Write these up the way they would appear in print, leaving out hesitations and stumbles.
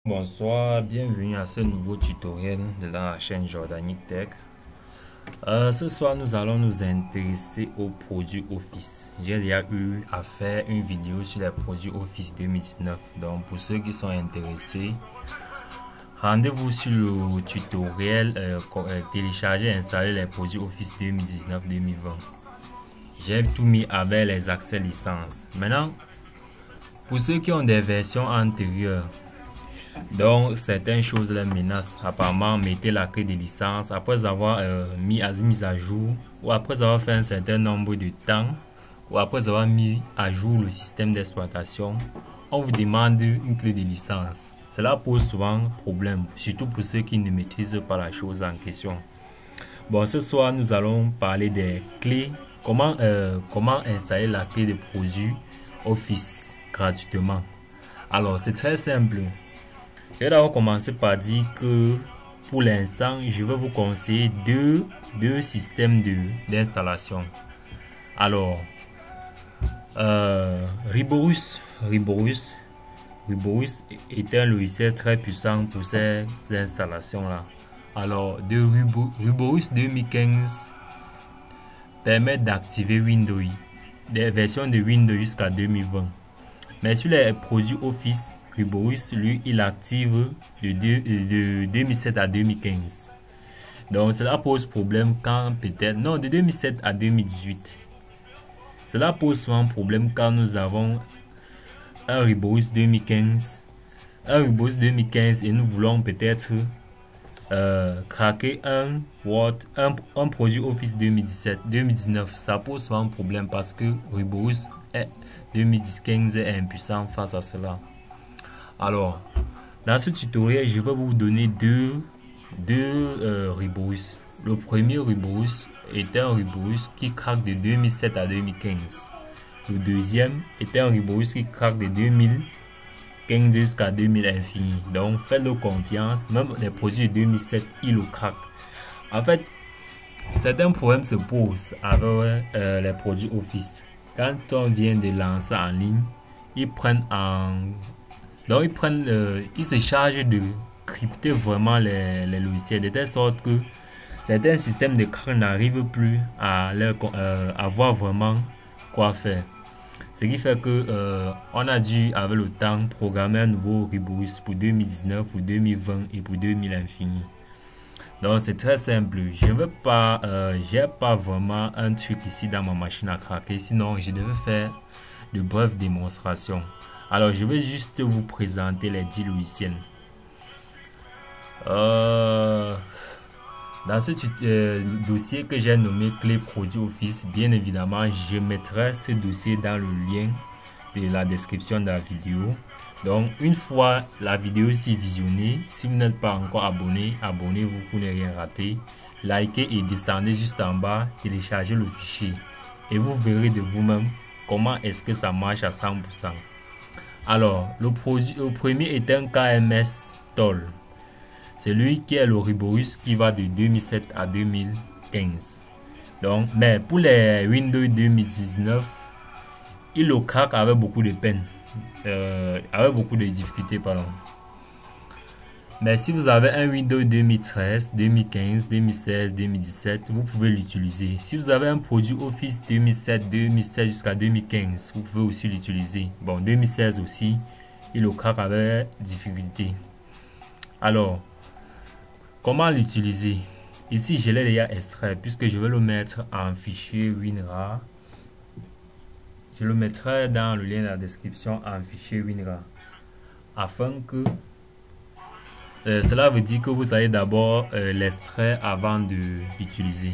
Bonsoir, bienvenue à ce nouveau tutoriel de la chaîne Jordanic Tech. Ce soir, nous allons nous intéresser aux produits Office. J'ai déjà eu à faire une vidéo sur les produits Office 2019. Donc, pour ceux qui sont intéressés, rendez-vous sur le tutoriel télécharger et installer les produits Office 2019-2020. J'ai tout mis avec les accès licences. Maintenant, pour ceux qui ont des versions antérieures, donc certaines choses les menacent. Apparemment, mettez la clé de licence après avoir mis à jour, ou après avoir fait un certain nombre de temps, ou après avoir mis à jour le système d'exploitation. On vous demande une clé de licence. Cela pose souvent problème, surtout pour ceux qui ne maîtrisent pas la chose en question. Bon, ce soir nous allons parler des clés, comment installer la clé de produit Office gratuitement. Alors c'est très simple. Je vais d'abord commencer par dire que pour l'instant, je vais vous conseiller deux systèmes d'installation. Alors, Riborus est un logiciel très puissant pour ces installations-là. Alors, Riborus 2015 permet d'activer Windows, des versions de Windows jusqu'à 2020. Mais sur les produits Office, Riborus, lui, il active de 2007 à 2015. Donc, cela pose problème quand peut-être... Non, de 2007 à 2018. Cela pose souvent problème quand nous avons un Riborus 2015. Un Riborus 2015 et nous voulons peut-être craquer un produit Office 2019. Ça pose souvent problème parce que Riborus 2015 est impuissant face à cela. Alors, dans ce tutoriel, je vais vous donner deux Riborus. Le premier Riborus est un Riborus qui craque de 2007 à 2015. Le deuxième est un Riborus qui craque de 2015 jusqu'à 2000 infini. Donc, faites-le confiance. Même les produits de 2007, ils le craquent. En fait, certains problèmes se posent avec les produits Office. Quand on vient de lancer en ligne, ils se chargent de crypter vraiment les logiciels de telle sorte que certains systèmes de crack n'arrivent plus à voir vraiment quoi faire. Ce qui fait que on a dû, avec le temps, programmer un nouveau Riborus pour 2019, pour 2020 et pour 2000 infini. Donc c'est très simple. J'ai pas vraiment un truc ici dans ma machine à craquer. Sinon, je devais faire de brèves démonstrations. Alors, je vais juste vous présenter les 10 logiciels. Dans ce dossier que j'ai nommé clé produit Office, bien évidemment, je mettrai ce dossier dans le lien de la description de la vidéo. Donc, une fois la vidéo ici visionnée, si vous n'êtes pas encore abonné, abonnez-vous pour ne rien rater. Likez et descendez juste en bas, téléchargez le fichier. Et vous verrez de vous-même comment est-ce que ça marche à 100%. Alors, le premier est un KMS Toll. C'est lui qui est le Riborus qui va de 2007 à 2015. Donc, mais pour les Windows 2019, il le craque avec beaucoup de peine. Avec beaucoup de difficultés, pardon. Mais si vous avez un Windows 2013, 2015, 2016, 2017, vous pouvez l'utiliser. Si vous avez un produit Office 2007 jusqu'à 2015, vous pouvez aussi l'utiliser. Bon, 2016 aussi, il le craque avec difficulté. Alors, comment l'utiliser? Ici, je l'ai déjà extrait puisque je vais le mettre en fichier WinRAR. Je le mettrai dans le lien de la description en fichier WinRAR afin que cela veut dire que vous allez d'abord l'extraire avant de l'utiliser.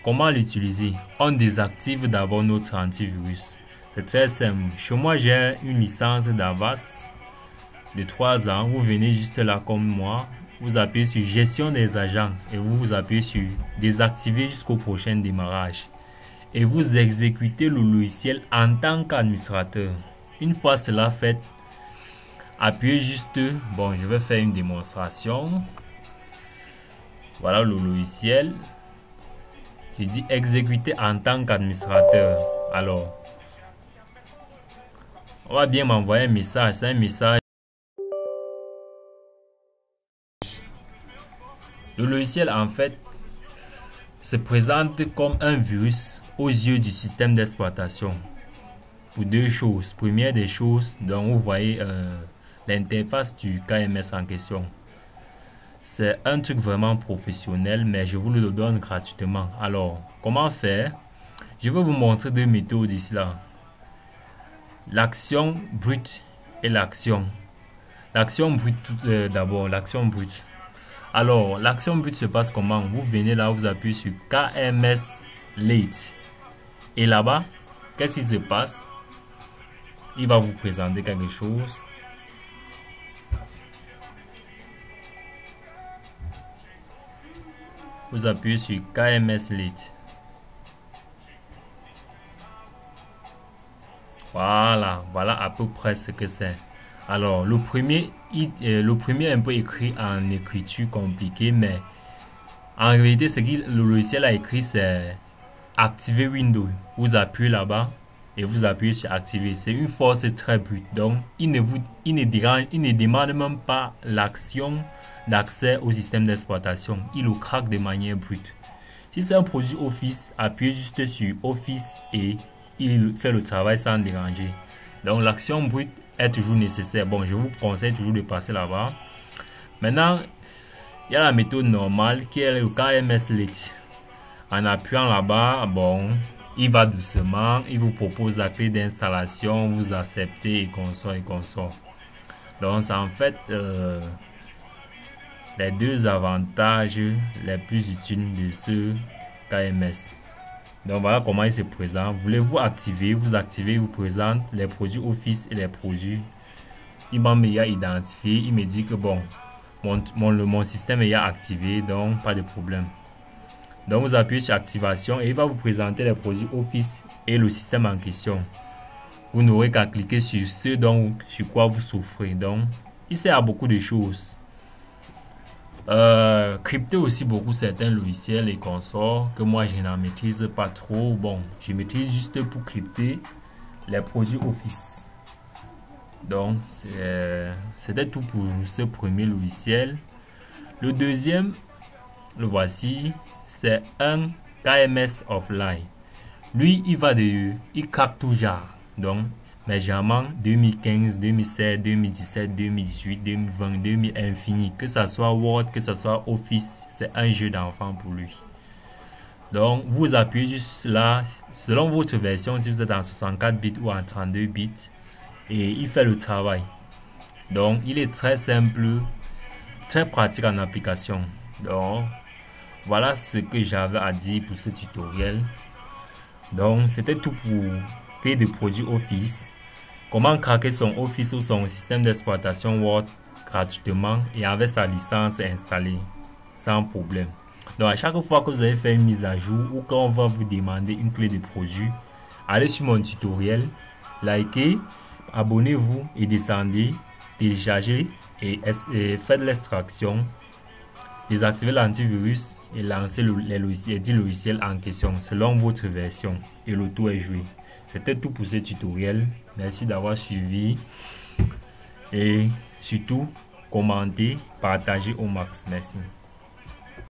Comment l'utiliser? On désactive d'abord notre antivirus. C'est très simple. Chez moi, j'ai une licence d'Avast de 3 ans. Vous venez juste là comme moi. Vous appuyez sur gestion des agents et vous appuyez sur désactiver jusqu'au prochain démarrage. Et vous exécutez le logiciel en tant qu'administrateur. Une fois cela fait, appuyez juste, bon, je vais faire une démonstration. Voilà le logiciel. Je dis exécuter en tant qu'administrateur. Alors, on va bien m'envoyer un message. C'est un message Le logiciel en fait se présente comme un virus aux yeux du système d'exploitation pour deux choses. Première des choses, donc vous voyez l'interface du KMS en question. C'est un truc vraiment professionnel, mais je vous le donne gratuitement. Alors, comment faire? Je vais vous montrer deux méthodes ici là. L'action brute et l'action. L'action brute, d'abord, l'action brute. Alors, l'action brute se passe comment? Vous venez là, vous appuyez sur KMS Late. Et là-bas, qu'est-ce qui se passe? Il va vous présenter quelque chose. Vous appuyez sur KMS Late. Voilà à peu près ce que c'est. Alors, le premier est un peu écrit en écriture compliquée, mais en réalité, ce que le logiciel a écrit, c'est activer Windows. Vous appuyez là-bas et vous appuyez sur activer. C'est une force très brute. Donc, il ne demande même pas l'action d'accès au système d'exploitation. Il le craque de manière brute. Si c'est un produit Office, appuyez juste sur Office et il fait le travail sans déranger. Donc, l'action brute est toujours nécessaire. Bon, je vous conseille toujours de passer là-bas. Maintenant, il y a la méthode normale qui est le KMS Late. En appuyant là-bas, bon, il va doucement, il vous propose la clé d'installation, vous acceptez et consort. Donc, c'est en fait les deux avantages les plus utiles de ce KMS. Donc voilà comment il se présente. Voulez-vous activer? Vous activez, il vous présente les produits Office et les produits. Il m'a identifié, il me dit que bon, mon système est activé, donc pas de problème. Donc vous appuyez sur activation et il va vous présenter les produits Office et le système en question. Vous n'aurez qu'à cliquer sur ce sur quoi vous souffrez. Donc il sert à beaucoup de choses. Crypter aussi beaucoup certains logiciels et consorts que moi je n'en maîtrise pas trop. Bon, je maîtrise juste pour crypter les produits Office. Donc c'était tout pour ce premier logiciel. Le deuxième, le voici, c'est un KMS Offline. Lui, il craque tout genre. Donc, mais généralement 2015, 2016, 2017, 2018, 2020, 2000 infini. Que ce soit Word, que ce soit Office, c'est un jeu d'enfant pour lui. Donc, vous appuyez juste là, selon votre version, si vous êtes en 64 bits ou en 32 bits, et il fait le travail. Donc, il est très simple, très pratique en application. Donc, voilà ce que j'avais à dire pour ce tutoriel. Donc, c'était tout pour créer des produits Office. Comment craquer son Office ou son système d'exploitation Word gratuitement et avec sa licence installée sans problème. Donc, à chaque fois que vous avez fait une mise à jour ou quand on va vous demander une clé de produit, allez sur mon tutoriel, likez, abonnez-vous et descendez, téléchargez et faites l'extraction. Désactivez l'antivirus et lancez les 10 logiciels en question selon votre version et le tour est joué. C'était tout pour ce tutoriel. Merci d'avoir suivi et surtout commentez, partagez au max. Merci.